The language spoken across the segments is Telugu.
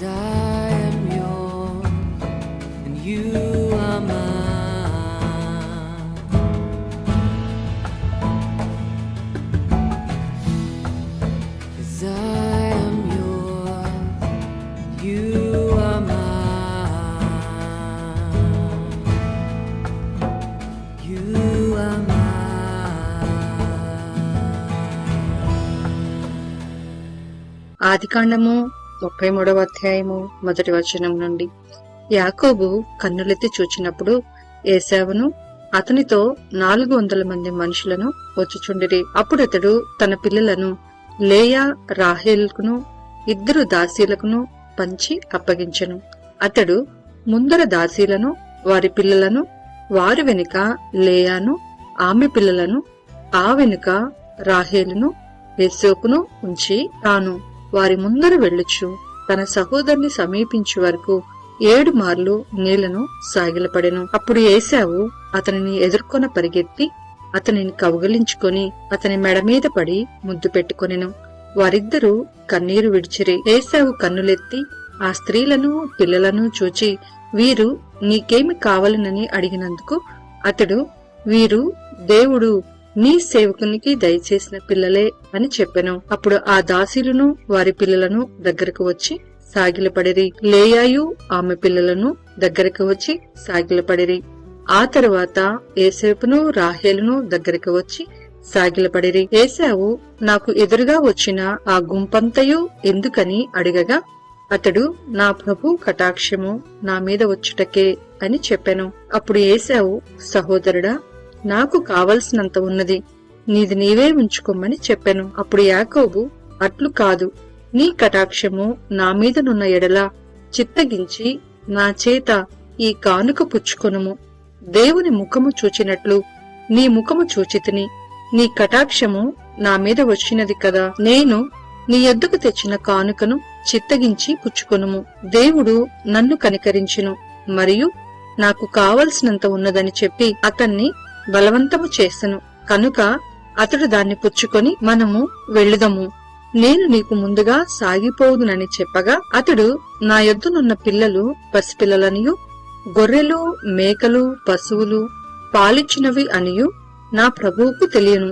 'Cause I am yours and you are mine. 'Cause I am yours, you are mine. You are mine. ఆదికాండము 33వ అధ్యాయము 1వ వచనం నుండి. యాకోబు కన్నులెత్తి చూచినప్పుడు ఏశావును అతనితో 400 మంది మనుషులను వచ్చుచుండిరి. అప్పుడతడు తన పిల్లలను లేయా రాహేలుకును 2 దాసీలకును పంచి అప్పగించెను. అతడు ముందర దాసీలను వారి పిల్లలను, వారి వెనుక లేయాను ఆమె పిల్లలను, ఆ వెనుక రాహేలును యోసేపును ఉంచి తాను వారి ముందర వెళ్ళుచు తన సహోదరుని సమీపించే వరకు 7 మార్లు నీళ్లను సాగిలపడెను. అప్పుడు ఏశావు అతనిని ఎదుర్కొన పరిగెత్తి అతనిని కౌగిలించుకొని అతని మెడ మీద పడి ముద్దు పెట్టుకొనెను. వారిద్దరూ కన్నీరు విడిచిరి. ఏశావు కన్నులెత్తి ఆ స్త్రీలను పిల్లలను చూచి, వీరు నీకేమి కావాలనని అడిగినందుకు అతడు, వీరు దేవుడు నీ సేవకునికి దయచేసిన పిల్లలే అని చెప్పెను. అప్పుడు ఆ దాసీలను వారి పిల్లలను దగ్గరకు వచ్చి సాగిలపడిరి. లేయాయు ఆమె పిల్లలను దగ్గరకు వచ్చి సాగిలపడిరి. ఆ తరువాత యోసేపును రాహేలును దగ్గరకు వచ్చి సాగిలపడిరి. ఏశావు నాకు ఎదురుగా వచ్చిన ఆ గుంపంతయు ఎందుకని అడిగగా అతడు, నా ప్రభు కటాక్షము నా మీద వచ్చుటకే అని చెప్పెను. అప్పుడు ఏశావు, సహోదరుడా, నాకు కావలసినంత ఉన్నది, నీది నీవే ఉంచుకోమని చెప్పెను. అప్పుడు యాకోబు, అట్లు కాదు, నీ కటాక్షము నా మీదనున్న ఎడల చిత్తగించి నా చేత ఈ కానుక పుచ్చుకొనుము. దేవుని ముఖము చూచినట్లు నీ ముఖము చూచితిని, నీ కటాక్షము నా మీద వచ్చినది కదా. నేను నీ యొద్దకు తెచ్చిన కానుకను చిత్తగించి పుచ్చుకొనుము. దేవుడు నన్ను కనికరించును, మరియు నాకు కావలసినంత ఉన్నదని చెప్పి అతన్ని బలవంతము చేసెను. కనుక అతడు దాన్ని పుచ్చుకొని, మనము వెళ్ళుదము, నేను నీకు ముందుగా సాగిపోదునని చెప్పగా అతడు, నా యొద్దనున్న పిల్లలు పసిపిల్లలనియు గొర్రెలు మేకలు పశువులు పాలిచ్చినవి అనియు నా ప్రభువుకు తెలియను.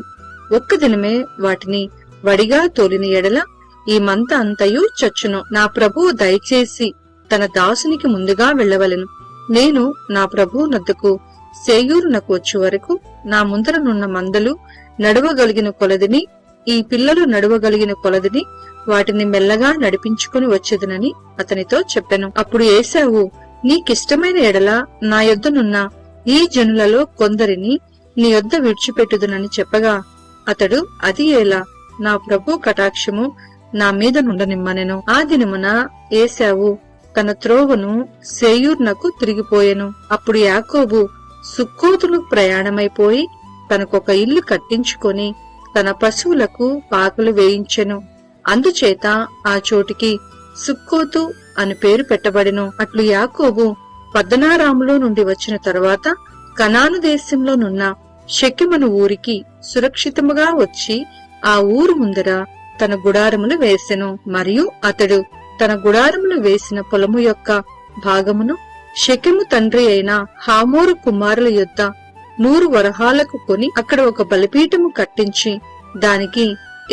ఒక్క దినమే వాటిని వడిగా తోలిన ఎడల ఈ మంత అంతయు చచ్చును. నా ప్రభువు దయచేసి తన దాసునికి ముందుగా వెళ్ళవలెను. నేను నా ప్రభువు నద్దకు సేయూరునకు వచ్చు వరకు నా ముందరనున్న మందలు నడవగలిగిన కొలదిని, ఈ పిల్లలు నడవగలిగిన కొలదిని వాటిని మెల్లగా నడిపించుకుని వచ్చేదనని అతనితో చెప్పెను. అప్పుడు ఏశావు, నీకిష్టమైన ఎడల నా యొద్దనున్న ఈ జనులలో కొందరిని నీ యొద్ద విడిచిపెట్టుదునని చెప్పగా అతడు, అది ఎలా, నా ప్రభు కటాక్షము నా మీద నుండనిమ్మనెను. ఆ దినమున ఏశావు తన త్రోవను సేయూర్నకు తిరిగిపోయెను. అప్పుడు యాకోబు సుక్కోతును ప్రయాణమైపోయి తనకొక ఇల్లు కట్టించుకొని తన పశువులకు పాకలు వేయించెను. అందుచేత ఆ చోటికి సుక్కోతు అని పేరు పెట్టబడెను. అట్లు యాకోబు పద్దనారాములో నుండి వచ్చిన తరువాత కనాను దేశంలోనున్న షెకెమను ఊరికి సురక్షితముగా వచ్చి ఆ ఊరు ముందర తన గుడారములు వేసెను. మరియు అతడు తన గుడారములు వేసిన పొలము యొక్క భాగమును షెకెము తండ్రి అయిన హామోరు కుమారుల యొద్ద 100 వరహాలకు కొని అక్కడ ఒక బలిపీఠము కట్టించి దానికి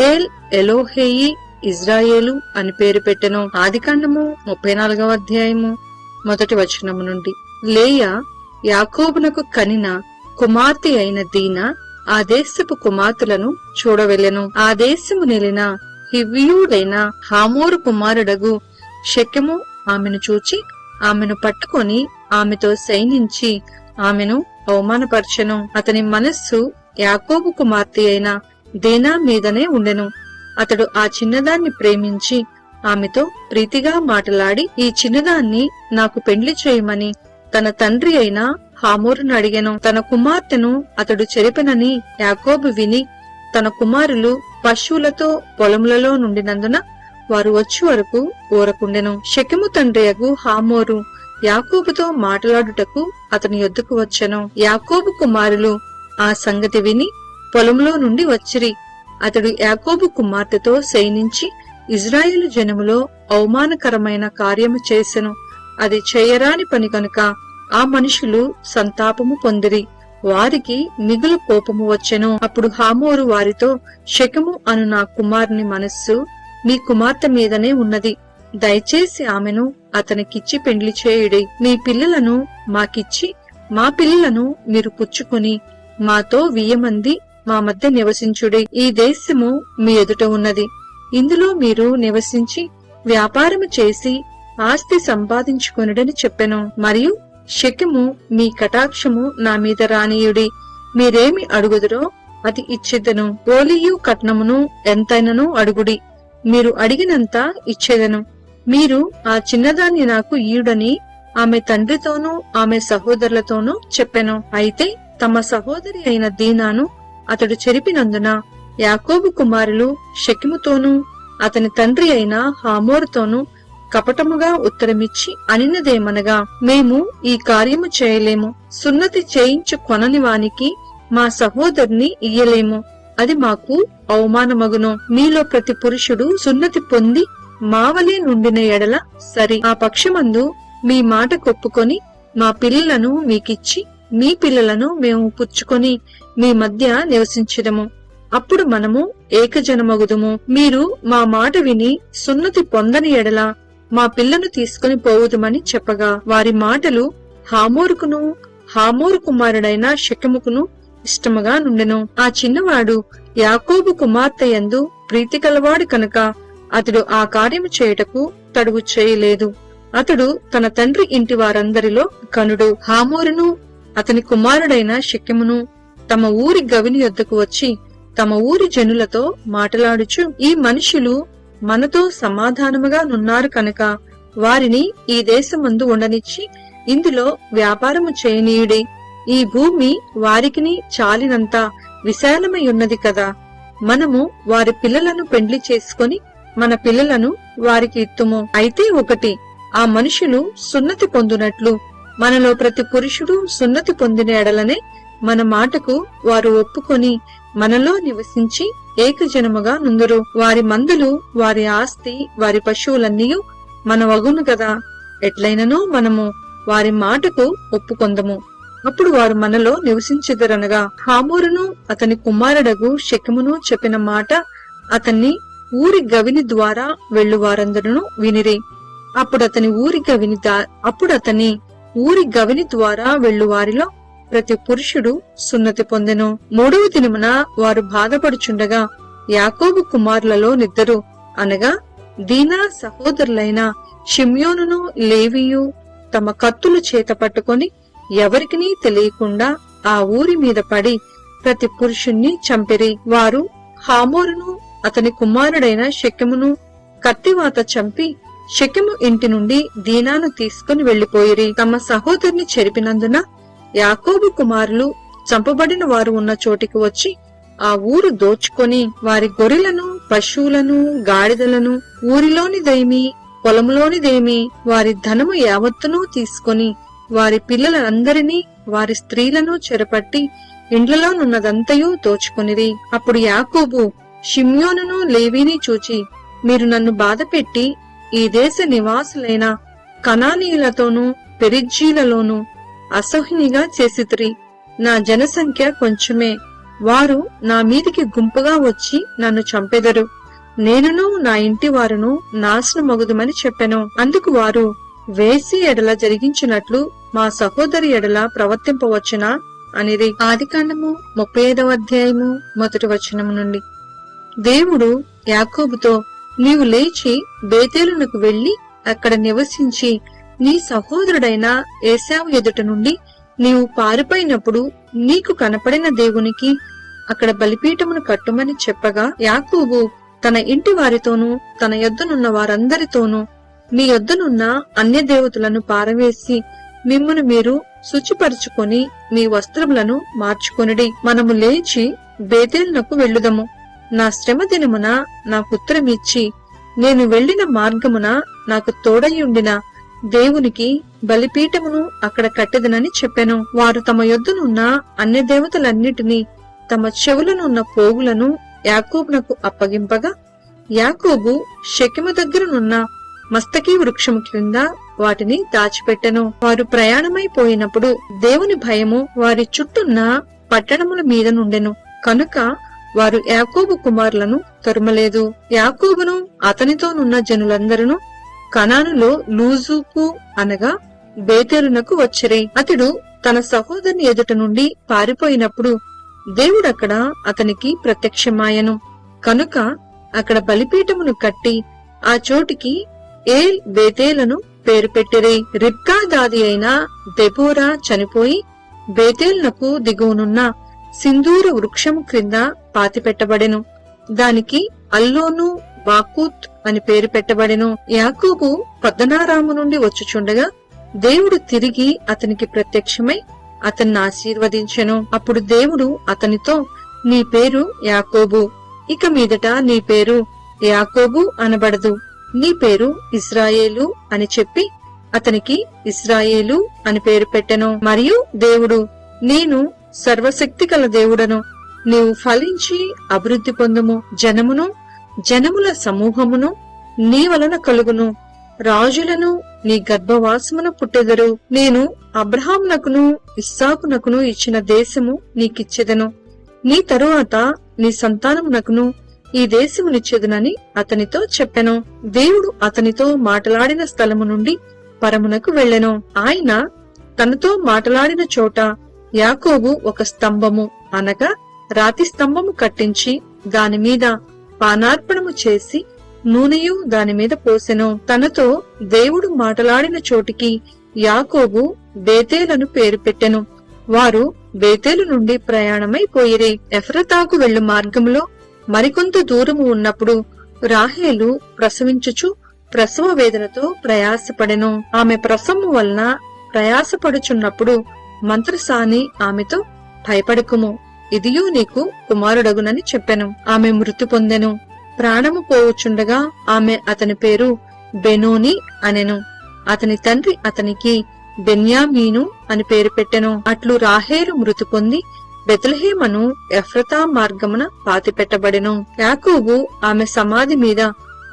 ఏల్ ఎలోహేయి ఇజ్రాయేలు అని పేరు పెట్టెను. ఆదికాండము 34వ అధ్యాయము 1వ వచనము నుండి. లేయా యాకోబునకు కనిన కుమార్తె అయిన దీనా ఆ దేశపు కుమార్తెలను చూడవెళ్ళెను. ఆ దేశము నెలిన హివ్వీయుడైన హామోరు కుమారుడగు షెకెము ఆమెను చూచి ఆమెను పట్టుకొని ఆమెతో సైనించి ఆమెను అవమానపరచెను. అతని మనస్సు యాకోబు కుమార్తె అయిన దీనా మీదనే ఉండెను. అతడు ఆ చిన్నదాన్ని ప్రేమించి ఆమెతో ప్రీతిగా మాటలాడి, ఈ చిన్నదాన్ని నాకు పెండ్లి చేయమని తన తండ్రి అయిన హామోరును అడిగెను. తన కుమార్తెను అతడు చెరిపెనని యాకోబు విని తన కుమారులు పశువులతో పొలములలో నుండినందున వారు వచ్చి వరకు ఊరకుండెను. షెకెము తండ్రియగు హామోరు యాకోబుతో మాట్లాడుటకు అతని యొద్దకు వచ్చెను. యాకోబు కుమారులు ఆ సంగతి విని పొలంలో నుండి వచ్చిరి. అతడు యాకోబు కుమార్తెతో శయనించి ఇజ్రాయేలు జనములో అవమానకరమైన కార్యము చేసెను. అది చేయరాని పని కనుక ఆ మనుషులు సంతాపము పొందిరి. వారికి మిగులు కోపము వచ్చెను. అప్పుడు హామోరు వారితో, షెకెము అను నా కుమారుని మనస్సు మీ కుమార్తె మీదనే ఉన్నది. దయచేసి ఆమెను అతనికిచ్చి పెండ్లి చేయుడి. మీ పిల్లలను మాకిచ్చి మా పిల్లలను మీరు పుచ్చుకుని మాతో 1000 మంది మా మధ్య నివసించుడి. ఈ దేశము మీ ఎదుట ఉన్నది. ఇందులో మీరు నివసించి వ్యాపారము చేసి ఆస్తి సంపాదించుకొనుడని చెప్పెను. మరియు షెకెము మీ కటాక్షము నా మీద రానీయుడి. మీరేమి అడుగుదురో అది ఇచ్చేదను. ఓలియు కట్నమును ఎంతైనను అడుగుడి, మీరు అడిగినంత ఇచ్చేదను. మీరు ఆ చిన్నదాన్ని నాకు ఈయుడని ఆమె తండ్రితోనూ ఆమె సహోదరులతోనూ చెప్పెను. అయితే తమ సహోదరి అయిన దీనాను అతడు చెరిపినందున యాకోబు కుమారులు షెకెముతోనూ అతని తండ్రి అయిన హామోరుతోనూ కపటముగా ఉత్తరమిచ్చి అనినదేమనగా, మేము ఈ కార్యము చేయలేము. సున్నతి చేయించు కొనని వానికి మా సహోదరుని ఇయ్యలేము. అది మాకు అవమానమగును. మీలో ప్రతి పురుషుడు సున్నతి పొంది మావలే నుండిన ఎడల సరి. ఆ పక్షమందు మీ మాట కొప్పుకొని మా పిల్లలను మీకిచ్చి మీ పిల్లలను మేము పుచ్చుకొని మీ మధ్య నివసించదము. అప్పుడు మనము ఏకజనమగుదుము. మీరు మా మాట విని సున్నతి పొందని ఎడల మా పిల్లను తీసుకుని పోవుదుమని చెప్పగా, వారి మాటలు హామోరుకును హామోరు కుమారుడైన షెకెముకును ఇష్టముగా నుండెను. ఆ చిన్నవాడు యాకోబు కుమార్తె యందు ప్రీతి కలవాడు కనుక అతడు ఆ కార్యము చేయుటకు తడువు చేయలేదు. అతడు తన తండ్రి ఇంటి వారందరిలో ఘనుడు. హామోరును అతని కుమారుడైన షెకెమును తమ ఊరి గవిని యొద్దకు వచ్చి తమ ఊరి జనులతో మాటలాడుచు, ఈ మనుషులు మనతో సమాధానముగా నున్నారు కనుక వారిని ఈ దేశమందు ఉండనిచ్చి ఇందులో వ్యాపారము చేయనీయుడి. ఈ భూమి వారికిని చాలినంత విశాలమై ఉన్నది కదా. మనము వారి పిల్లలను పెండ్లి చేసుకొని మన పిల్లలను వారికి ఇత్తుము. అయితే ఒకటి, ఆ మనుషులు సున్నతి పొందునట్లు మనలో ప్రతి పురుషుడు సున్నతి పొందిన ఎడలనే మన మాటకు వారు ఒప్పుకొని మనలో నివసించి ఏకజనముగా నుందురు. వారి మందలు, వారి ఆస్తి, వారి పశువులన్నీ మన వగును గదా. ఎట్లైననో మనము వారి మాటకు ఒప్పుకొందము. అప్పుడు వారు మనలో నివసించెదరనగా, హామోరును అతని కుమారుడగు షెకెమును చెప్పిన మాట అతన్ని ఊరి గవిని ద్వారా వెళ్ళు వారందరూ వినిరి. అప్పుడు అతని ఊరి గవిని ద్వారా వెళ్ళు వారిలో ప్రతి పురుషుడు సున్నతి పొందెను. 3వ దినమున వారు బాధపడుచుండగా యాకోబు కుమారులలో నిద్దరు అనగా దీనా సహోదరులైన షిమ్యోనును లేవియు తమ కత్తులు చేత పట్టుకొని ఎవరికినీ తెలియకుండా ఆ ఊరి మీద పడి ప్రతి పురుషుణ్ణి చంపిరి. వారు హామోరును అతని కుమారుడైన షెకెమును కత్తివాత చంపి షెకెము ఇంటి నుండి దీనాను తీసుకుని వెళ్లిపోయిరి. తమ సహోదరుని చెరిపినందున యాకోబు కుమారులు చంపబడిన వారు ఉన్న చోటికి వచ్చి ఆ ఊరు దోచుకొని వారి గొర్రెలను, పశువులను, గాడిదలను, ఊరిలోనిదేమి పొలంలోనిదేమి వారి ధనము యావత్తునూ తీసుకొని వారి పిల్లలందరినీ వారి స్త్రీలను చెరపట్టి ఇండ్లలోనున్నదంతయూ దోచుకొనిరి. అప్పుడు యాకోబు షిమ్యోనును లేవీని చూచి, మీరు నన్ను బాధపెట్టి ఈ దేశ నివాసులైన కనానీయులతోనూ పెరిజ్జీలలోనూ అసహ్యునిగా చేసితిరి. నా జనసంఖ్య కొంచెమే. వారు నా మీదికి గుంపుగా వచ్చి నన్ను చంపెదరు. నేనును నా ఇంటి వారును నాశనమగుదుమని చెప్పెను. అందుకు వారు, వేసి ఎడల జరిగించినట్లు మా సహోదరి ఎడల ప్రవర్తింపవచ్చునా అనిరి. ఆదికాండము 35వ అధ్యాయము 1వ వచనము నుండి. దేవుడు యాకోబుతో, నీవు లేచి బేతేలునకు వెళ్లి అక్కడ నివసించి నీ సహోదరుడైన ఏశావు ఎదుట నుండి నీవు పారిపోయినప్పుడు నీకు కనపడిన దేవునికి అక్కడ బలిపీఠమును కట్టుమని చెప్పగా, యాకోబు తన ఇంటి వారితోనూ తన యొద్దనున్న వారందరితోనూ మీ యొద్దనున్న అన్య దేవతలను పారవేసి మిమ్మును మీరు శుచిపరుచుకొని మీ వస్త్రములను మార్చుకొనిడి. మనము లేచి బేతేలునకు వెళ్ళుదము. నా శ్రమ దినమున నాకుత్తరమిచ్చి నేను వెళ్లిన మార్గమున నాకు తోడయుండిన దేవునికి బలిపీఠమును అక్కడ కట్టెదనని చెప్పెను. వారు తమ యొద్దనున్న అన్య దేవతలన్నిటినీ తమ చెవులనున్న పోగులను యాకోబునకు అప్పగింపగా, యాకోబు షెకెము దగ్గరనున్న మస్తకి వృక్షము క్రింద వాటిని దాచిపెట్టెను. వారు ప్రయాణమైపోయినప్పుడు దేవుని భయము వారి చుట్టూన్న పట్టణముల మీద నుండెను కనుక వారు యాకోబు కుమారులను తరుమలేదు. యాకోబును అతనితోనున్న జనులందరూ కనానులో లూజుకు అనగా బేతేలునకు వచ్చిరి. అతడు తన సహోదరుని ఎదుట నుండి పారిపోయినప్పుడు దేవుడక్కడ అతనికి ప్రత్యక్షమాయను కనుక అక్కడ బలిపీఠమును కట్టి ఆ చోటికి ఏల్ బేతేలను పేరు పెట్టిరి. రిబ్కా దాది అయిన దెబోరా చనిపోయి బేతేలునకు దిగువనున్న సింధూర వృక్షము క్రింద పాతిపెట్టబడెను. దానికి అల్లోను బాకూత్ అని పేరు పెట్టబడెను. యాకోబు పద్దనారాము నుండి వచ్చుచుండగా దేవుడు తిరిగి అతనికి ప్రత్యక్షమై అతన్ని ఆశీర్వదించెను. అప్పుడు దేవుడు అతనితో, నీ పేరు యాకోబు, ఇక మీదట నీ పేరు యాకోబు అనబడదు, నీ పేరు ఇశ్రాయేలు అని చెప్పి అతనికి ఇశ్రాయేలు అని పేరు పెట్టెను. మరియు దేవుడు, నేను సర్వశక్తి గల దేవుడను, నీవు ఫలించి అభివృద్ధి పొందుము, జనముల సమూహమును నీ వలన కలుగును, రాజులను నీ గర్భవాసమున పుట్టెదరు. నేను అబ్రహామునకును ఇస్సాకునకును ఇచ్చిన దేశము నీకిచ్చెదను, నీ తరువాత నీ సంతానమునకును ఈ దేశమునిచ్చెదనని అతనితో చెప్పెను. దేవుడు అతనితో మాటలాడిన స్థలము నుండి పరమునకు వెళ్ళెను. ఆయన తనతో మాటలాడిన చోట యాకోబు ఒక స్తంభము అనగా రాతి స్తంభము కట్టించి దానిమీద పానార్పణము చేసి నూనెయు దానిమీద పోసెను. తనతో దేవుడు మాటలాడిన చోటికి యాకోబు బేతేలను పేరు పెట్టెను. వారు బేతేలు నుండి ప్రయాణమైపోయిరి. ఎఫ్రతాకు వెళ్ళు మార్గములో మరికొంత దూరము ఉన్నప్పుడు రాహేలు ప్రసవించుచు ప్రసవ వేదనతో ప్రయాసపడెను. ఆమె ప్రసవము వలన ప్రయాసపడుచున్నప్పుడు మంత్రసాని ఆమెతో, భయపడకుము, ఇదియూ నీకు కుమారుడగునని చెప్పెను. ఆమె మృతి పొందెను. ప్రాణము పోవుచుండగా ఆమె అతని పేరు బెనోని అనెను. అతని తండ్రి అతనికి బెన్యామీను అని పేరు పెట్టెను. అట్లు రాహేలు మృతి పొంది బెత్లెహేమను ఎఫ్రతా మార్గమున పాతిపెట్టబడెను. యాకోబు ఆమె సమాధి మీద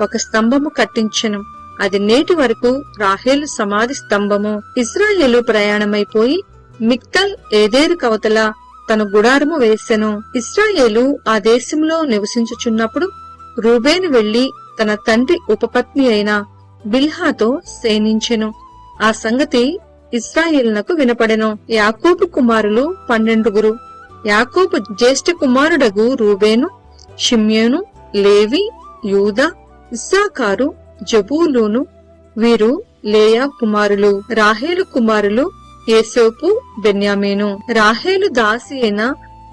ఒక స్తంభము కట్టించెను. అది నేటి వరకు రాహేలు సమాధి స్తంభము. ఇశ్రాయేలు ప్రయాణమైపోయి మిక్తల్ ఏదేరు కవతల తన గుడారము వేసెను. ఇశ్రాయేలు ఆ దేశంలో నివసించుచున్నప్పుడు రూబేను వెళ్లి తన తండ్రి ఉపపత్ని అయిన బిల్హాతో సేనించెను. ఆ సంగతి ఇశ్రాయేలునకు వినపడెను. యాకోబు కుమారులు 12. యాకోబు జ్యేష్ఠ కుమారుడగు రూబేను, షిమ్యోను, లేవి, యూదా, ఇస్సాకారు, జబూలూను వీరు లేయా కుమారులు. రాహేలు కుమారులు యేసోపు, బెన్యామీను. రాహేలు దాసి అయిన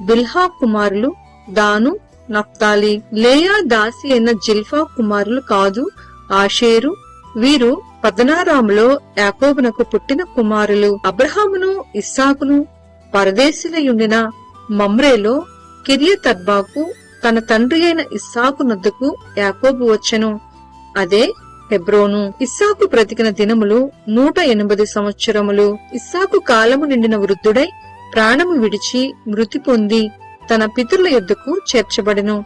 బిల్హా కుమారులు దాను, నఫ్తాలి. లేయా దాసి అయిన జిల్ఫా కుమారులు కాదు, ఆషేరు. వీరు పద్దనారాములో యాకోబునకు పుట్టిన కుమారులు. అబ్రహామును ఇస్సాకును పరదేశిలయుండిన మమ్రేలో కిరియతర్బాకు తన తండ్రి అయిన ఇస్సాకు నొద్దకు యాకోబు వచ్చెను. అదే హెబ్రోను. ఇస్సాకు బ్రతికిన దినములు 180 సంవత్సరములు. ఇస్సాకు కాలము నిండిన వృద్ధుడై ప్రాణము విడిచి మృతి పొంది తన పితరుల యొద్దకు చేర్చబడెను.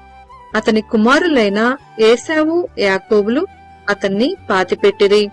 అతని కుమారులైన ఏశావు, యాకోబులు అతన్ని పాతిపెట్టిరి.